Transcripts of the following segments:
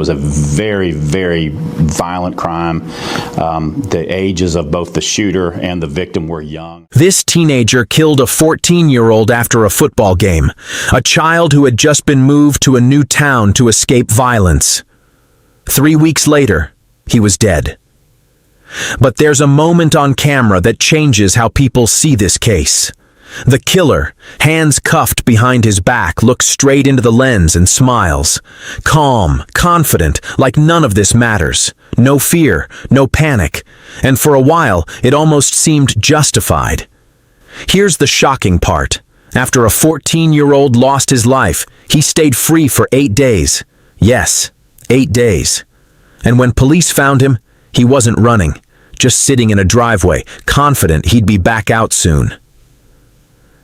was a very, very violent crime. The ages of both the shooter and the victim were young. This teenager killed a 14-year-old after a football game, a child who had just been moved to a new town to escape violence. 3 weeks later, he was dead. But there's a moment on camera that changes how people see this case. The killer, hands cuffed behind his back, looks straight into the lens and smiles. Calm, confident, like none of this matters. No fear, no panic. And for a while, it almost seemed justified. Here's the shocking part. After a 14-year-old lost his life, he stayed free for 8 days. Yes, 8 days. And when police found him, he wasn't running, just sitting in a driveway, confident he'd be back out soon.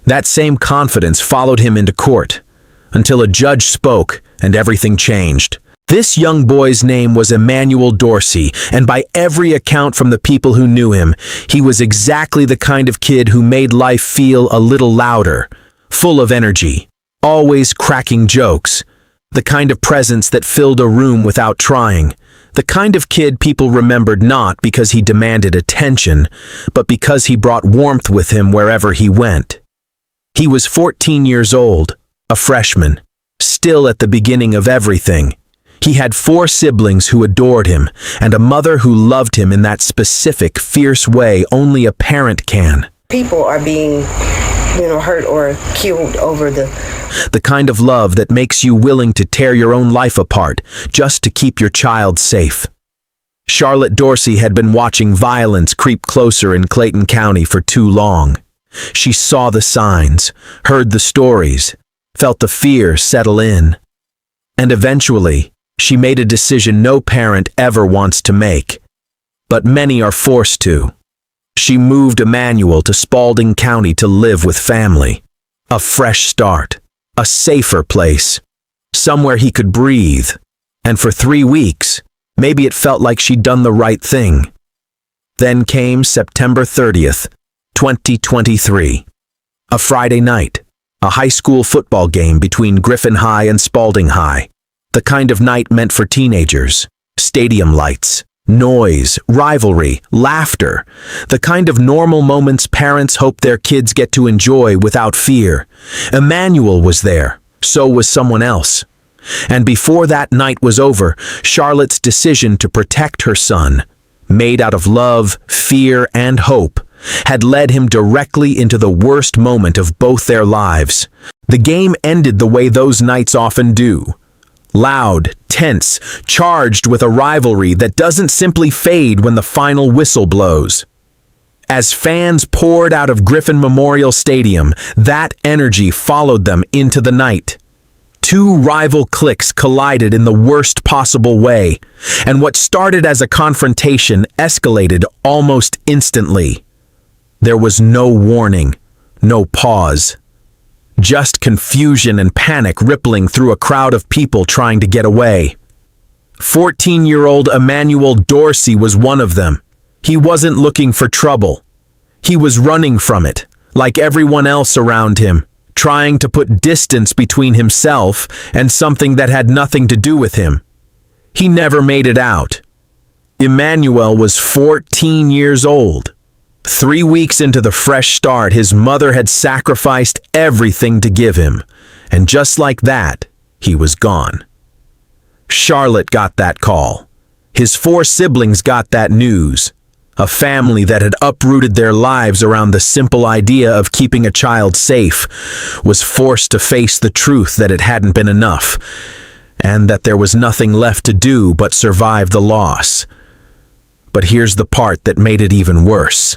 That same confidence followed him into court, until a judge spoke and everything changed. This young boy's name was Emmanuel Dorsey, and by every account from the people who knew him, he was exactly the kind of kid who made life feel a little louder, full of energy, always cracking jokes, the kind of presence that filled a room without trying, the kind of kid people remembered not because he demanded attention, but because he brought warmth with him wherever he went. He was 14 years old, a freshman, still at the beginning of everything. He had 4 siblings who adored him, and a mother who loved him in that specific, fierce way only a parent can. People are being, hurt or killed over the kind of love that makes you willing to tear your own life apart just to keep your child safe. Charlotte Dorsey had been watching violence creep closer in Clayton County for too long. She saw the signs, heard the stories, felt the fear settle in. And eventually, she made a decision no parent ever wants to make, but many are forced to. She moved Emanuel to Spalding County to live with family. A fresh start, a safer place, somewhere he could breathe. And for 3 weeks, maybe it felt like she'd done the right thing. Then came September 30th, 2023. A Friday night, a high school football game between Griffin High and Spalding High. The kind of night meant for teenagers. Stadium lights, noise, rivalry, laughter. The kind of normal moments parents hope their kids get to enjoy without fear. Emmanuel was there, so was someone else. And before that night was over, Charlotte's decision to protect her son, made out of love, fear, and hope, had led him directly into the worst moment of both their lives. The game ended the way those nights often do. Loud, tense, charged with a rivalry that doesn't simply fade when the final whistle blows. As fans poured out of Griffin Memorial Stadium, that energy followed them into the night. 2 rival cliques collided in the worst possible way, and what started as a confrontation escalated almost instantly. There was no warning, no pause. Just confusion and panic rippling through a crowd of people trying to get away. 14-year-old Emmanuel Dorsey was one of them. He wasn't looking for trouble. He was running from it, like everyone else around him, trying to put distance between himself and something that had nothing to do with him. He never made it out. Emanuel was 14 years old. 3 weeks into the fresh start, his mother had sacrificed everything to give him, and just like that, he was gone. Charlotte got that call. His 4 siblings got that news. A family that had uprooted their lives around the simple idea of keeping a child safe was forced to face the truth that it hadn't been enough, and that there was nothing left to do but survive the loss. But here's the part that made it even worse.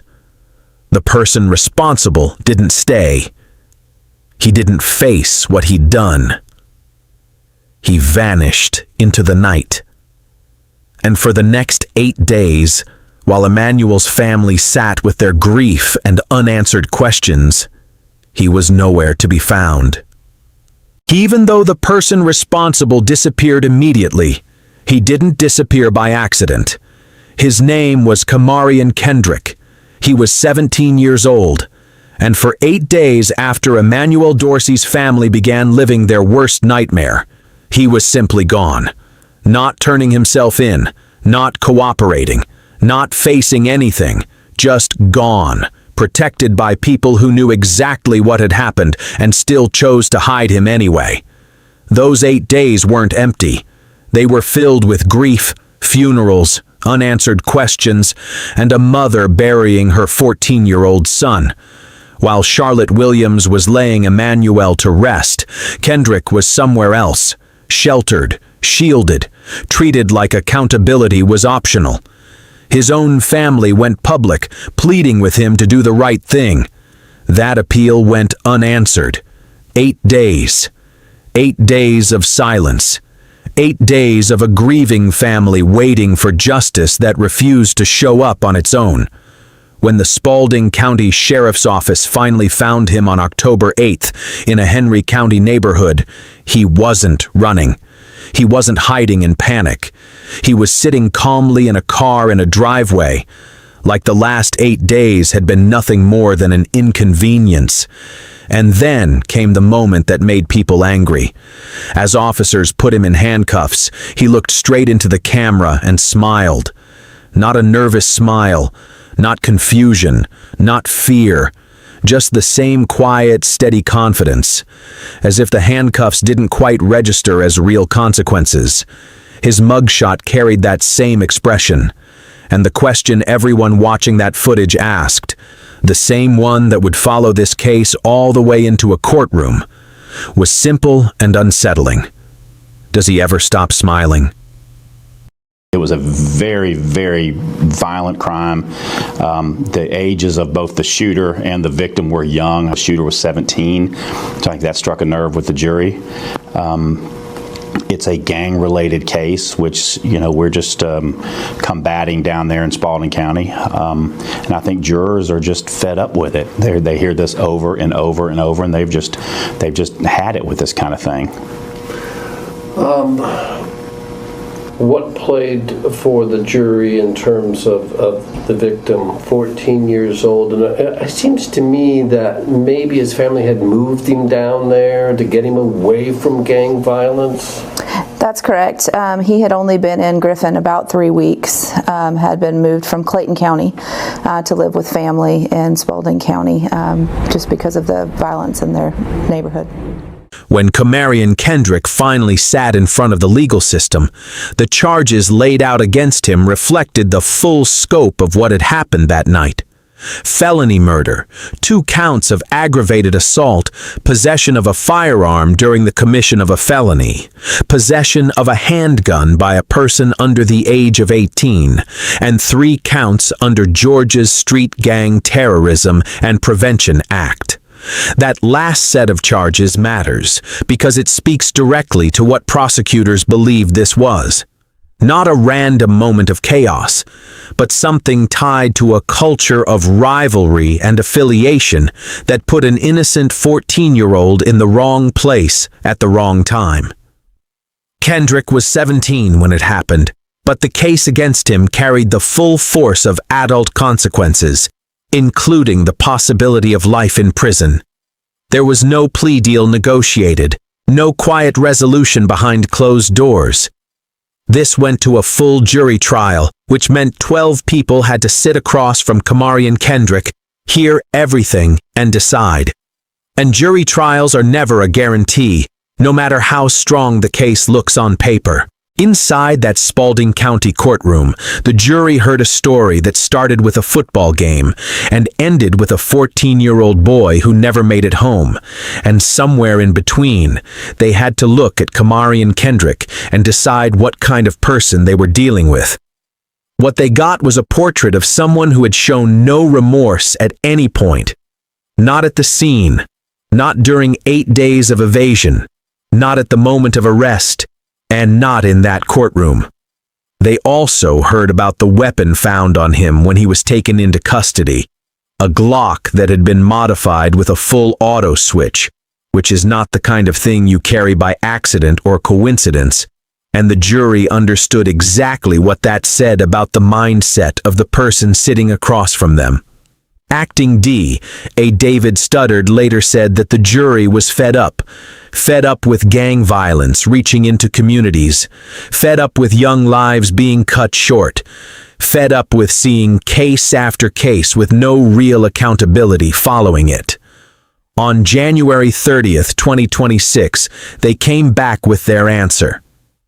The person responsible didn't stay. He didn't face what he'd done. He vanished into the night. And for the next 8 days, while Emmanuel's family sat with their grief and unanswered questions, he was nowhere to be found. Even though the person responsible disappeared immediately, he didn't disappear by accident. His name was Kaomarion Kendrick. He was 17 years old, and for 8 days after Emmanuel Dorsey's family began living their worst nightmare, he was simply gone. not turning himself in, not cooperating, not facing anything, just gone, protected by people who knew exactly what had happened and still chose to hide him anyway. Those 8 days weren't empty. They were filled with grief, funerals, unanswered questions, and a mother burying her 14-year-old son. While Charlotte Williams was laying Emanuel to rest, Kendrick was somewhere else, sheltered, shielded, treated like accountability was optional. His own family went public, pleading with him to do the right thing. That appeal went unanswered. 8 days. 8 days of silence. 8 days of a grieving family waiting for justice that refused to show up on its own. When the Spalding County Sheriff's Office finally found him on October 8th in a Henry County neighborhood, he wasn't running. He wasn't hiding in panic. He was sitting calmly in a car in a driveway, like the last 8 days had been nothing more than an inconvenience. And then came the moment that made people angry. As officers put him in handcuffs, he looked straight into the camera and smiled. Not a nervous smile, not confusion, not fear, just the same quiet, steady confidence, as if the handcuffs didn't quite register as real consequences. His mugshot carried that same expression, and the question everyone watching that footage asked, the same one that would follow this case all the way into a courtroom, was simple and unsettling. Does he ever stop smiling? It was a very, very violent crime. The ages of both the shooter and the victim were young. The shooter was 17, so I think that struck a nerve with the jury. It's a gang-related case, which, we're just combating down there in Spalding County. And I think jurors are just fed up with it. They hear this over and over and over, and they've just had it with this kind of thing. What played for the jury in terms of the victim, 14 years old? And it seems to me that maybe his family had moved him down there to get him away from gang violence. That's correct. He had only been in Griffin about 3 weeks, had been moved from Clayton County to live with family in Spalding County just because of the violence in their neighborhood. When Kaomarion Kendrick finally sat in front of the legal system, the charges laid out against him reflected the full scope of what had happened that night. Felony murder, 2 counts of aggravated assault, possession of a firearm during the commission of a felony, possession of a handgun by a person under the age of 18, and 3 counts under Georgia's Street Gang Terrorism and Prevention Act. That last set of charges matters because it speaks directly to what prosecutors believed this was. Not a random moment of chaos, but something tied to a culture of rivalry and affiliation that put an innocent 14-year-old in the wrong place at the wrong time. Kendrick was 17 when it happened, but the case against him carried the full force of adult consequences, including the possibility of life in prison. There was no plea deal negotiated, no quiet resolution behind closed doors. This went to a full jury trial, which meant 12 people had to sit across from Kaomarion Kendrick, hear everything, and decide. And jury trials are never a guarantee, no matter how strong the case looks on paper. Inside that Spalding County courtroom, the jury heard a story that started with a football game and ended with a 14-year-old boy who never made it home. And somewhere in between, they had to look at Kaomarion Kendrick and decide what kind of person they were dealing with. What they got was a portrait of someone who had shown no remorse at any point. Not at the scene, not during 8 days of evasion, not at the moment of arrest, and not in that courtroom. They also heard about the weapon found on him when he was taken into custody, a Glock that had been modified with a full auto switch, which is not the kind of thing you carry by accident or coincidence, and the jury understood exactly what that said about the mindset of the person sitting across from them. Acting D, A. David Studdard, later said that the jury was fed up with gang violence reaching into communities, fed up with young lives being cut short, fed up with seeing case after case with no real accountability following it. On January 30th, 2026, they came back with their answer.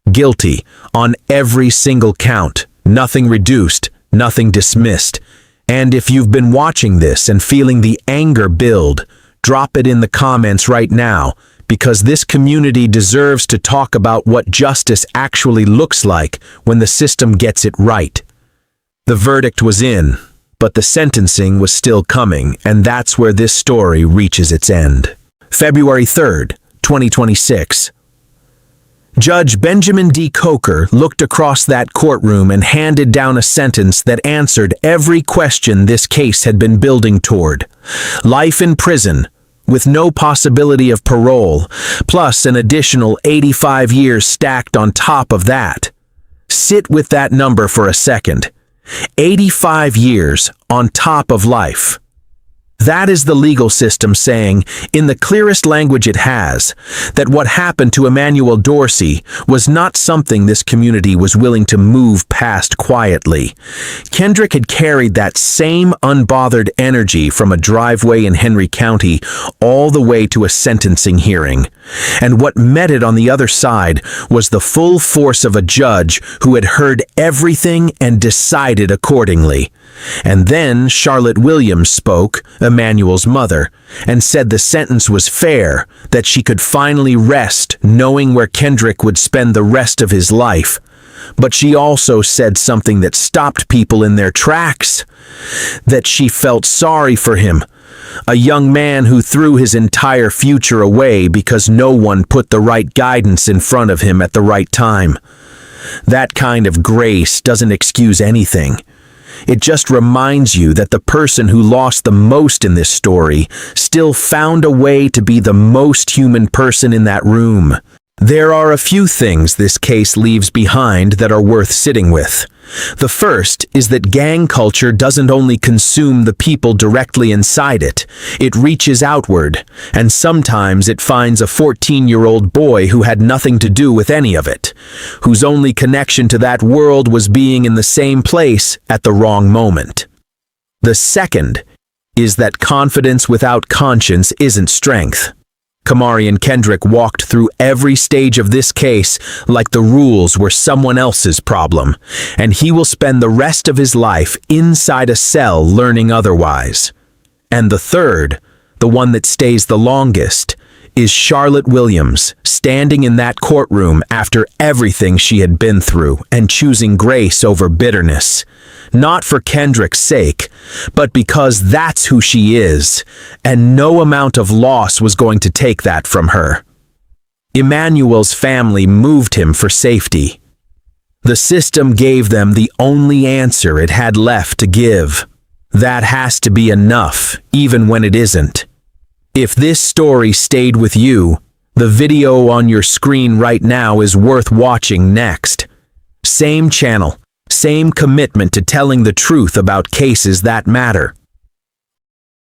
Guilty on every single count, nothing reduced, nothing dismissed. And if you've been watching this and feeling the anger build, drop it in the comments right now, because this community deserves to talk about what justice actually looks like when the system gets it right. The verdict was in, but the sentencing was still coming, and that's where this story reaches its end. February 3rd, 2026. Judge Benjamin D. Coker looked across that courtroom and handed down a sentence that answered every question this case had been building toward. Life in prison, with no possibility of parole, plus an additional 85 years stacked on top of that. Sit with that number for a second. 85 years on top of life. That is the legal system saying, in the clearest language it has, that what happened to Emmanuel Dorsey was not something this community was willing to move past quietly. Kendrick had carried that same unbothered energy from a driveway in Henry County all the way to a sentencing hearing. And what met it on the other side was the full force of a judge who had heard everything and decided accordingly. And then Charlotte Williams spoke, Emmanuel's mother, and said the sentence was fair, that she could finally rest knowing where Kendrick would spend the rest of his life. But she also said something that stopped people in their tracks, that she felt sorry for him, a young man who threw his entire future away because no one put the right guidance in front of him at the right time. That kind of grace doesn't excuse anything. It just reminds you that the person who lost the most in this story still found a way to be the most human person in that room. There are a few things this case leaves behind that are worth sitting with. The first is that gang culture doesn't only consume the people directly inside it, it reaches outward, and sometimes it finds a 14-year-old boy who had nothing to do with any of it, whose only connection to that world was being in the same place at the wrong moment. The second is that confidence without conscience isn't strength. Kaomarion Kendrick walked through every stage of this case like the rules were someone else's problem, and he will spend the rest of his life inside a cell learning otherwise. And the third, the one that stays the longest, is Charlotte Williams, standing in that courtroom after everything she had been through and choosing grace over bitterness. Not for Kendrick's sake, but because that's who she is, and no amount of loss was going to take that from her. Emmanuel's family moved him for safety. The system gave them the only answer it had left to give. That has to be enough, even when it isn't. If this story stayed with you, the video on your screen right now is worth watching next. Same channel, same commitment to telling the truth about cases that matter.